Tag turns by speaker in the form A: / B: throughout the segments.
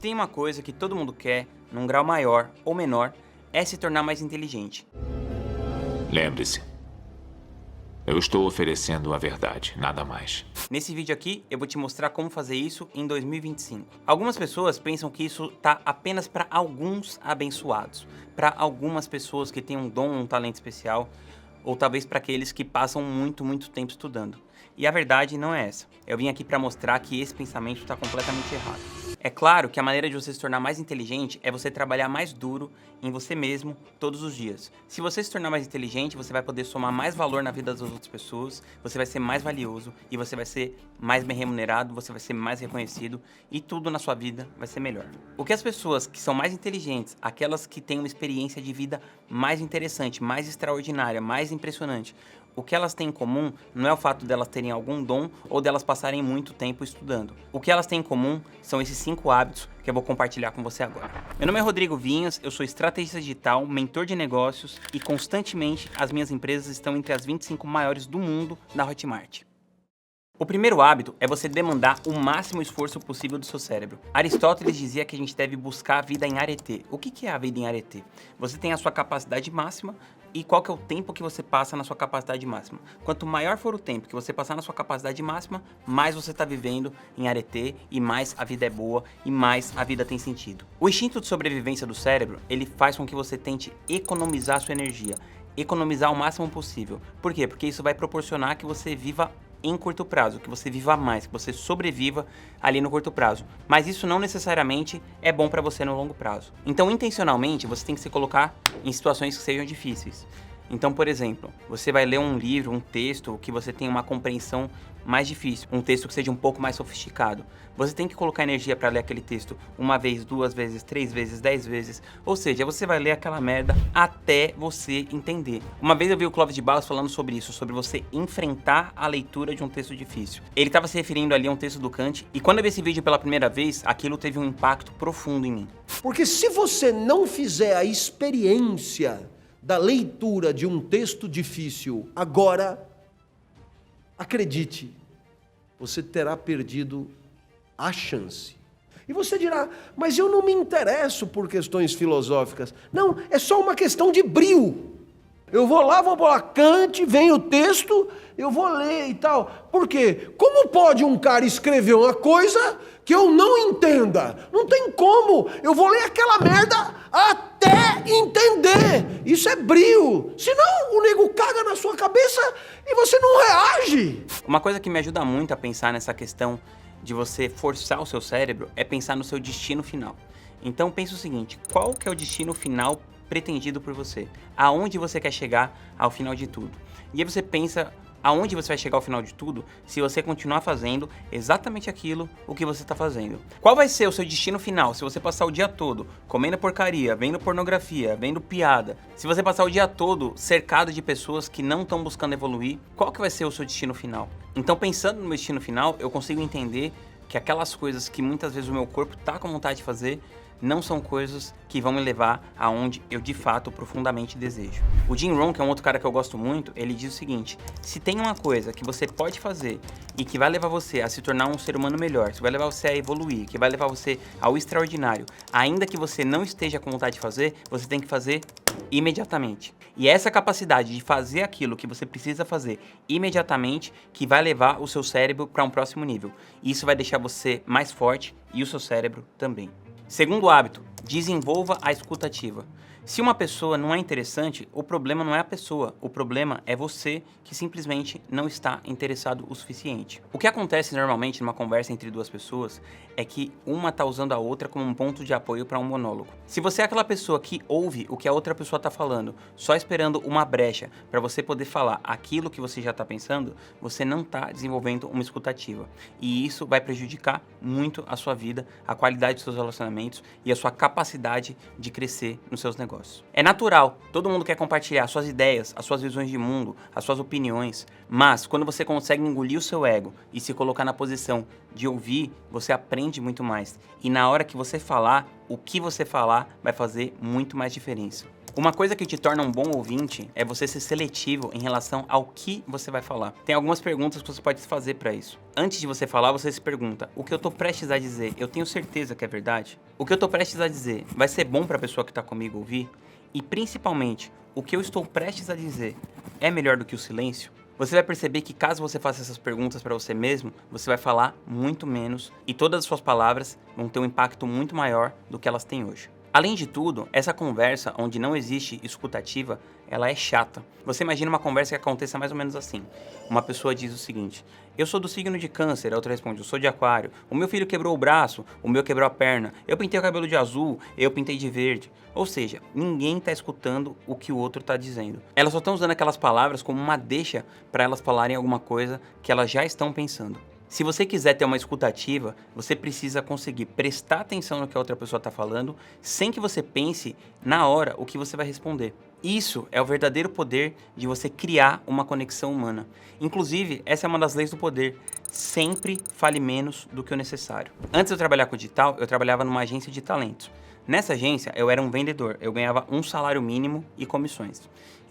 A: Se tem uma coisa que todo mundo quer, num grau maior ou menor, é se tornar mais inteligente.
B: Lembre-se, eu estou oferecendo a verdade, nada mais.
A: Nesse vídeo aqui, eu vou te mostrar como fazer isso em 2025. Algumas pessoas pensam que isso tá apenas para alguns abençoados, para algumas pessoas que têm um dom, um talento especial, ou talvez para aqueles que passam muito tempo estudando. E a verdade não é essa. Eu vim aqui para mostrar que esse pensamento está completamente errado. É claro que a maneira de você se tornar mais inteligente é você trabalhar mais duro em você mesmo todos os dias. Se você se tornar mais inteligente, você vai poder somar mais valor na vida das outras pessoas, você vai ser mais valioso e você vai ser mais bem remunerado, você vai ser mais reconhecido e tudo na sua vida vai ser melhor. O que as pessoas que são mais inteligentes, aquelas que têm uma experiência de vida mais interessante, mais extraordinária, mais impressionante, o que elas têm em comum não é o fato delas terem algum dom ou delas passarem muito tempo estudando. O que elas têm em comum são esses 5 hábitos que eu vou compartilhar com você agora. Meu nome é Rodrigo Vinhas, eu sou estrategista digital, mentor de negócios e constantemente as minhas empresas estão entre as 25 maiores do mundo na Hotmart. O primeiro hábito é você demandar o máximo esforço possível do seu cérebro. Aristóteles dizia que a gente deve buscar a vida em arete. O que é a vida em arete? Você tem a sua capacidade máxima e qual que é o tempo que você passa na sua capacidade máxima. Quanto maior for o tempo que você passar na sua capacidade máxima, mais você está vivendo em arete e mais a vida é boa e mais a vida tem sentido. O instinto de sobrevivência do cérebro, ele faz com que você tente economizar a sua energia, economizar o máximo possível. Por quê? Porque isso vai proporcionar que você viva em curto prazo, que você viva mais, que você sobreviva ali no curto prazo. Mas isso não necessariamente é bom para você no longo prazo. Então, intencionalmente, você tem que se colocar em situações que sejam difíceis. Então, por exemplo, você vai ler um livro, um texto que você tem uma compreensão mais difícil, um texto que seja um pouco mais sofisticado. Você tem que colocar energia para ler aquele texto uma vez, 2 vezes, 3 vezes, 10 vezes. Ou seja, você vai ler aquela merda até você entender. Uma vez eu vi o Clóvis de Barros falando sobre isso, sobre você enfrentar a leitura de um texto difícil. Ele estava se referindo ali a um texto do Kant, e quando eu vi esse vídeo pela primeira vez, aquilo teve um impacto profundo em mim.
C: Porque se você não fizer a experiência da leitura de um texto difícil agora, acredite, você terá perdido a chance. E você dirá, mas eu não me interesso por questões filosóficas. Não, é só uma questão de brio. Eu vou lá Kant, vem o texto, eu vou ler e tal. Por quê? Como pode um cara escrever uma coisa que eu não entenda? Não tem como. Eu vou ler aquela merda até entender. Isso é brio. Senão o nego caga na sua cabeça e você não reage.
A: Uma coisa que me ajuda muito a pensar nessa questão de você forçar o seu cérebro é pensar no seu destino final. Então pense o seguinte, qual que é o destino final pretendido por você? Aonde você quer chegar ao final de tudo? E aí você pensa aonde você vai chegar ao final de tudo se você continuar fazendo exatamente aquilo o que você está fazendo. Qual vai ser o seu destino final se você passar o dia todo comendo porcaria, vendo pornografia, vendo piada? Se você passar o dia todo cercado de pessoas que não estão buscando evoluir, qual que vai ser o seu destino final? Então, pensando no meu destino final, eu consigo entender que aquelas coisas que muitas vezes o meu corpo está com vontade de fazer não são coisas que vão me levar aonde eu de fato profundamente desejo. O Jim Rohn, que é um outro cara que eu gosto muito, ele diz o seguinte: se tem uma coisa que você pode fazer e que vai levar você a se tornar um ser humano melhor, que vai levar você a evoluir, que vai levar você ao extraordinário, ainda que você não esteja com vontade de fazer, você tem que fazer imediatamente. E é essa capacidade de fazer aquilo que você precisa fazer imediatamente que vai levar o seu cérebro para um próximo nível. E isso vai deixar você mais forte e o seu cérebro também. Segundo hábito, desenvolva a escuta ativa. Se uma pessoa não é interessante, o problema não é a pessoa, o problema é você que simplesmente não está interessado o suficiente. O que acontece normalmente numa conversa entre duas pessoas é que uma está usando a outra como um ponto de apoio para um monólogo. Se você é aquela pessoa que ouve o que a outra pessoa está falando, só esperando uma brecha para você poder falar aquilo que você já está pensando, você não está desenvolvendo uma escuta ativa. E isso vai prejudicar muito a sua vida, a qualidade dos seus relacionamentos e a sua capacidade de crescer nos seus negócios. É natural, todo mundo quer compartilhar suas ideias, as suas visões de mundo, as suas opiniões, mas quando você consegue engolir o seu ego e se colocar na posição de ouvir, você aprende muito mais. E na hora que você falar, o que você falar vai fazer muito mais diferença. Uma coisa que te torna um bom ouvinte é você ser seletivo em relação ao que você vai falar. Tem algumas perguntas que você pode fazer para isso. Antes de você falar, você se pergunta: o que eu tô prestes a dizer, eu tenho certeza que é verdade? O que eu tô prestes a dizer vai ser bom para a pessoa que tá comigo ouvir? E principalmente, o que eu estou prestes a dizer é melhor do que o silêncio? Você vai perceber que caso você faça essas perguntas para você mesmo, você vai falar muito menos e todas as suas palavras vão ter um impacto muito maior do que elas têm hoje. Além de tudo, essa conversa onde não existe escutativa, ela é chata. Você imagina uma conversa que aconteça mais ou menos assim. Uma pessoa diz o seguinte: eu sou do signo de câncer, a outra responde: eu sou de aquário, o meu filho quebrou o braço, o meu quebrou a perna, eu pintei o cabelo de azul, eu pintei de verde. Ou seja, ninguém está escutando o que o outro está dizendo. Elas só estão usando aquelas palavras como uma deixa para elas falarem alguma coisa que elas já estão pensando. Se você quiser ter uma escutativa, você precisa conseguir prestar atenção no que a outra pessoa está falando, sem que você pense na hora o que você vai responder. Isso é o verdadeiro poder de você criar uma conexão humana. Inclusive, essa é uma das leis do poder. Sempre fale menos do que o necessário. Antes de eu trabalhar com digital, eu trabalhava numa agência de talentos. Nessa agência, eu era um vendedor. Eu ganhava um salário mínimo e comissões.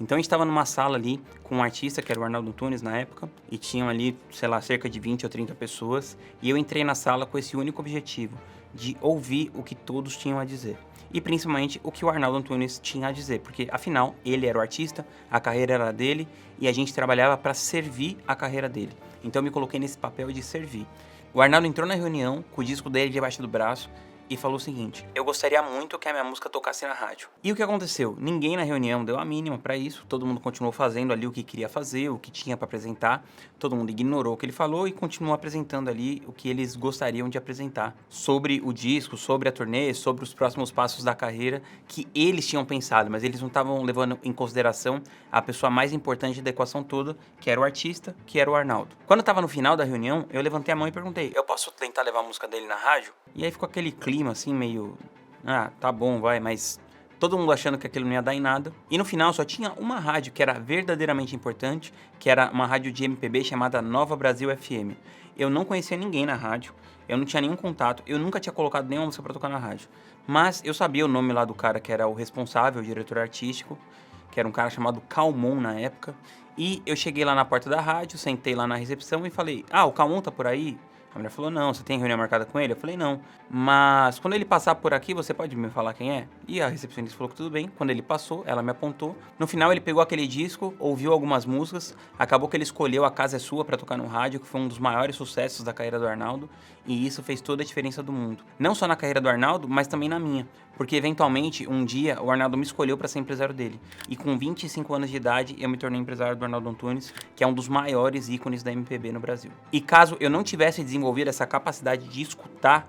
A: Então, a gente estava numa sala ali com um artista, que era o Arnaldo Antunes na época, e tinham ali, sei lá, cerca de 20 ou 30 pessoas. E eu entrei na sala com esse único objetivo, de ouvir o que todos tinham a dizer. E principalmente o que o Arnaldo Antunes tinha a dizer, porque afinal, ele era o artista, a carreira era dele, e a gente trabalhava para servir a carreira dele. Então, eu me coloquei nesse papel de servir. O Arnaldo entrou na reunião com o disco dele debaixo do braço, e falou o seguinte: eu gostaria muito que a minha música tocasse na rádio. E o que aconteceu? Ninguém na reunião deu a mínima para isso, todo mundo continuou fazendo ali o que queria fazer, o que tinha para apresentar, todo mundo ignorou o que ele falou e continuou apresentando ali o que eles gostariam de apresentar sobre o disco, sobre a turnê, sobre os próximos passos da carreira que eles tinham pensado, mas eles não estavam levando em consideração a pessoa mais importante da equação toda, que era o artista, que era o Arnaldo. Quando eu tava no final da reunião, eu levantei a mão e perguntei: eu posso tentar levar a música dele na rádio? E aí ficou aquele clima assim meio, tá bom, vai, mas todo mundo achando que aquilo não ia dar em nada. E no final só tinha uma rádio que era verdadeiramente importante, que era uma rádio de MPB chamada Nova Brasil FM. Eu não conhecia ninguém na rádio, eu não tinha nenhum contato, eu nunca tinha colocado nenhuma música pra tocar na rádio. Mas eu sabia o nome lá do cara que era o responsável, o diretor artístico, que era um cara chamado Calmon na época. E eu cheguei lá na porta da rádio, sentei lá na recepção e falei: o Calmon tá por aí? A mulher falou: não, você tem reunião marcada com ele? Eu falei: não, mas quando ele passar por aqui, você pode me falar quem é? E a recepcionista falou que tudo bem. Quando ele passou, ela me apontou. No final, ele pegou aquele disco, ouviu algumas músicas, acabou que ele escolheu A Casa é Sua pra tocar no rádio, que foi um dos maiores sucessos da carreira do Arnaldo, e isso fez toda a diferença do mundo. Não só na carreira do Arnaldo, mas também na minha, porque eventualmente, um dia, o Arnaldo me escolheu pra ser empresário dele. E com 25 anos de idade, eu me tornei empresário do Arnaldo Antunes, que é um dos maiores ícones da MPB no Brasil. E caso eu não tivesse desenvolvido essa capacidade de escutar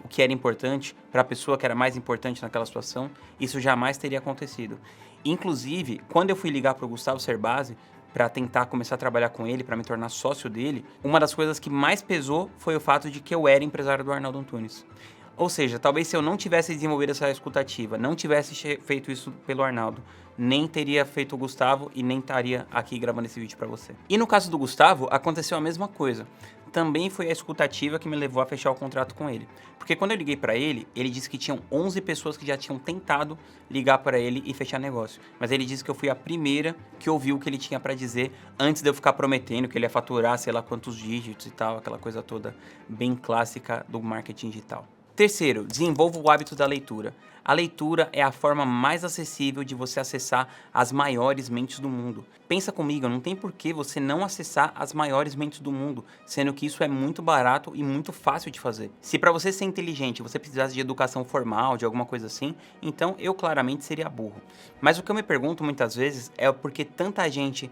A: o que era importante para a pessoa que era mais importante naquela situação, isso jamais teria acontecido. Inclusive, quando eu fui ligar para o Gustavo Cerbasi para tentar começar a trabalhar com ele, para me tornar sócio dele, uma das coisas que mais pesou foi o fato de que eu era empresário do Arnaldo Antunes. Ou seja, talvez se eu não tivesse desenvolvido essa escutativa, não tivesse feito isso pelo Arnaldo, nem teria feito o Gustavo e nem estaria aqui gravando esse vídeo para você. E no caso do Gustavo, aconteceu a mesma coisa. Também foi a escutativa que me levou a fechar o contrato com ele. Porque quando eu liguei para ele disse que tinham 11 pessoas que já tinham tentado ligar para ele e fechar negócio. Mas ele disse que eu fui a primeira que ouviu o que ele tinha para dizer antes de eu ficar prometendo que ele ia faturar sei lá quantos dígitos e tal, aquela coisa toda bem clássica do marketing digital. Terceiro, desenvolva o hábito da leitura. A leitura é a forma mais acessível de você acessar as maiores mentes do mundo. Pensa comigo, não tem por que você não acessar as maiores mentes do mundo, sendo que isso é muito barato e muito fácil de fazer. Se para você ser inteligente você precisasse de educação formal, de alguma coisa assim, então eu claramente seria burro. Mas o que eu me pergunto muitas vezes é por que tanta gente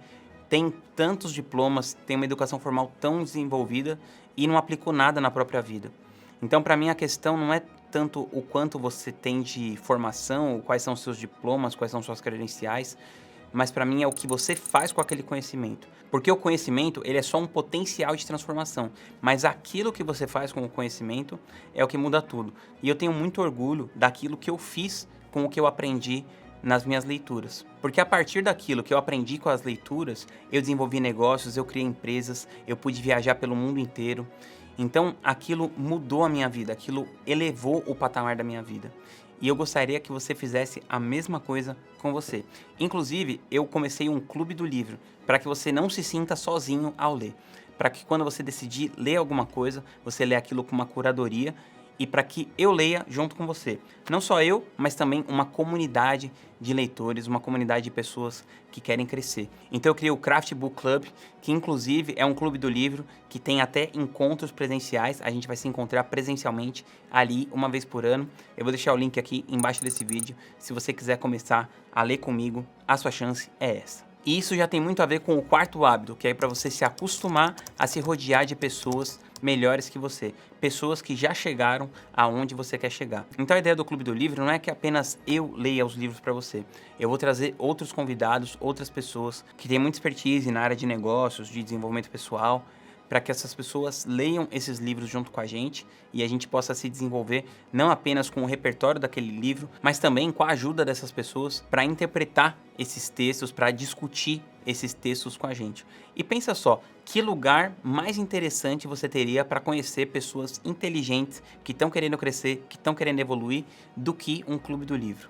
A: tem tantos diplomas, tem uma educação formal tão desenvolvida e não aplicou nada na própria vida. Então, para mim, a questão não é tanto o quanto você tem de formação, quais são os seus diplomas, quais são suas credenciais, mas para mim é o que você faz com aquele conhecimento. Porque o conhecimento, ele é só um potencial de transformação, mas aquilo que você faz com o conhecimento é o que muda tudo. E eu tenho muito orgulho daquilo que eu fiz com o que eu aprendi nas minhas leituras. Porque a partir daquilo que eu aprendi com as leituras, eu desenvolvi negócios, eu criei empresas, eu pude viajar pelo mundo inteiro. Então, aquilo mudou a minha vida, aquilo elevou o patamar da minha vida. e eu gostaria que você fizesse a mesma coisa com você. Inclusive, eu comecei um clube do livro, para que você não se sinta sozinho ao ler. Para que quando você decidir ler alguma coisa, você lê aquilo com uma curadoria e para que eu leia junto com você. Não só eu, mas também uma comunidade de leitores, uma comunidade de pessoas que querem crescer. Então eu criei o Craft Book Club, que inclusive é um clube do livro que tem até encontros presenciais. A gente vai se encontrar presencialmente ali uma vez por ano. Eu vou deixar o link aqui embaixo desse vídeo. Se você quiser começar a ler comigo, a sua chance é essa. E isso já tem muito a ver com o quarto hábito, que é para você se acostumar a se rodear de pessoas melhores que você. Pessoas que já chegaram aonde você quer chegar. Então a ideia do Clube do Livro não é que apenas eu leia os livros para você. Eu vou trazer outros convidados, outras pessoas que têm muita expertise na área de negócios, de desenvolvimento pessoal, para que essas pessoas leiam esses livros junto com a gente e a gente possa se desenvolver não apenas com o repertório daquele livro, mas também com a ajuda dessas pessoas para interpretar esses textos, para discutir esses textos com a gente. E pensa só, que lugar mais interessante você teria para conhecer pessoas inteligentes que estão querendo crescer, que estão querendo evoluir, do que um clube do livro?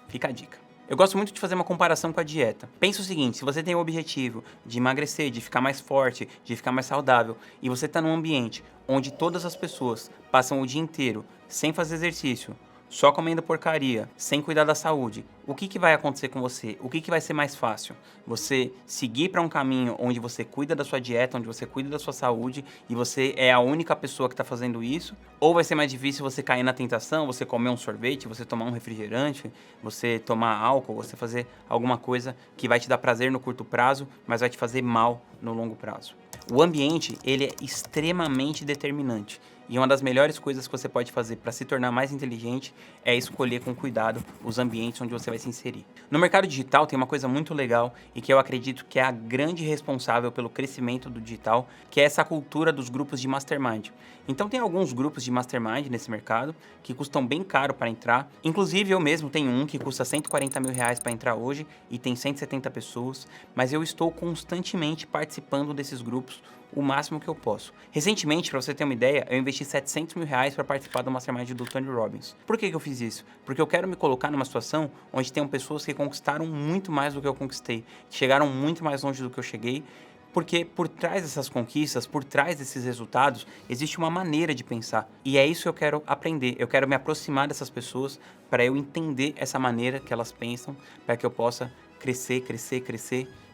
A: Fica a dica. Eu gosto muito de fazer uma comparação com a dieta. Pensa o seguinte, se você tem o objetivo de emagrecer, de ficar mais forte, de ficar mais saudável, e você está num ambiente onde todas as pessoas passam o dia inteiro sem fazer exercício, só comendo porcaria, sem cuidar da saúde, o que vai acontecer com você? O que vai ser mais fácil? Você seguir para um caminho onde você cuida da sua dieta, onde você cuida da sua saúde e você é a única pessoa que está fazendo isso? Ou vai ser mais difícil você cair na tentação, você comer um sorvete, você tomar um refrigerante, você tomar álcool, você fazer alguma coisa que vai te dar prazer no curto prazo, mas vai te fazer mal no longo prazo? O ambiente, ele é extremamente determinante. E uma das melhores coisas que você pode fazer para se tornar mais inteligente é escolher com cuidado os ambientes onde você vai se inserir. No mercado digital tem uma coisa muito legal e que eu acredito que é a grande responsável pelo crescimento do digital, que é essa cultura dos grupos de mastermind. Então tem alguns grupos de mastermind nesse mercado que custam bem caro para entrar. Inclusive eu mesmo tenho um que custa R$140 mil para entrar hoje e tem 170 pessoas, mas eu estou constantemente participando desses grupos o máximo que eu posso. Recentemente, para você ter uma ideia, eu investi R$700 mil para participar do Mastermind do Tony Robbins. Por que eu fiz isso? Porque eu quero me colocar numa situação onde tem pessoas que conquistaram muito mais do que eu conquistei, que chegaram muito mais longe do que eu cheguei, porque por trás dessas conquistas, por trás desses resultados, existe uma maneira de pensar. E é isso que eu quero aprender. Eu quero me aproximar dessas pessoas para eu entender essa maneira que elas pensam, para que eu possa crescer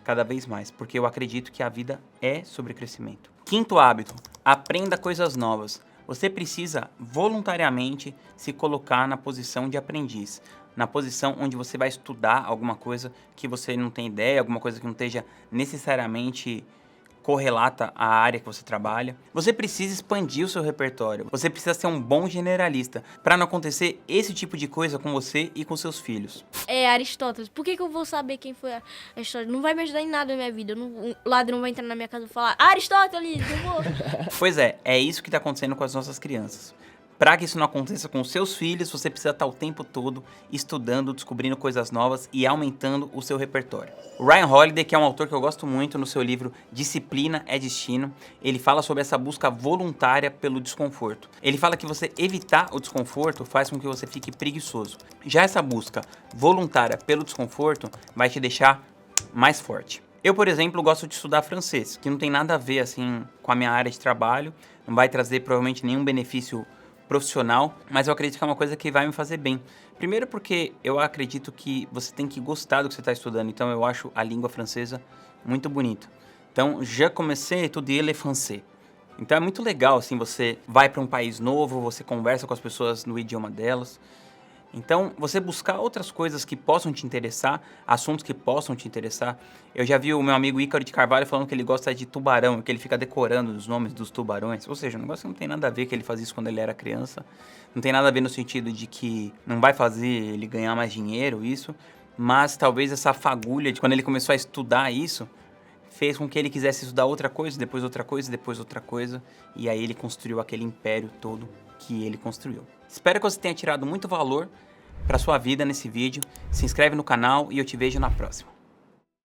A: cada vez mais, porque eu acredito que a vida é sobre crescimento. Quinto hábito, aprenda coisas novas. Você precisa voluntariamente se colocar na posição de aprendiz, na posição onde você vai estudar alguma coisa que você não tem ideia, alguma coisa que não esteja necessariamente correlata à área que você trabalha. Você precisa expandir o seu repertório. Você precisa ser um bom generalista para não acontecer esse tipo de coisa com você e com seus filhos.
D: É Aristóteles. Por que eu vou saber quem foi Aristóteles? Não vai me ajudar em nada na minha vida. O ladrão vai entrar na minha casa e falar Aristóteles, eu vou.
A: Pois é isso que está acontecendo com as nossas crianças. Para que isso não aconteça com os seus filhos, você precisa estar o tempo todo estudando, descobrindo coisas novas e aumentando o seu repertório. O Ryan Holiday, que é um autor que eu gosto muito, no seu livro Disciplina é Destino, ele fala sobre essa busca voluntária pelo desconforto. Ele fala que você evitar o desconforto faz com que você fique preguiçoso. Já essa busca voluntária pelo desconforto vai te deixar mais forte. Eu, por exemplo, gosto de estudar francês, que não tem nada a ver assim com a minha área de trabalho, não vai trazer provavelmente nenhum benefício profissional, mas eu acredito que é uma coisa que vai me fazer bem. Primeiro porque eu acredito que você tem que gostar do que você está estudando, então eu acho a língua francesa muito bonita. Então, je commençais à étudier le français. Então é muito legal, assim, você vai para um país novo, você conversa com as pessoas no idioma delas. Então, você buscar outras coisas que possam te interessar, assuntos que possam te interessar. Eu já vi o meu amigo Ícaro de Carvalho falando que ele gosta de tubarão, que ele fica decorando os nomes dos tubarões. Ou seja, um negócio que não tem nada a ver que ele fazia isso quando ele era criança. Não tem nada a ver no sentido de que não vai fazer ele ganhar mais dinheiro, isso. Mas talvez essa fagulha de quando ele começou a estudar isso, fez com que ele quisesse estudar outra coisa, depois outra coisa, depois outra coisa. E aí ele construiu aquele império todo que ele construiu. Espero que você tenha tirado muito valor para sua vida nesse vídeo. Se inscreve no canal e eu te vejo na próxima.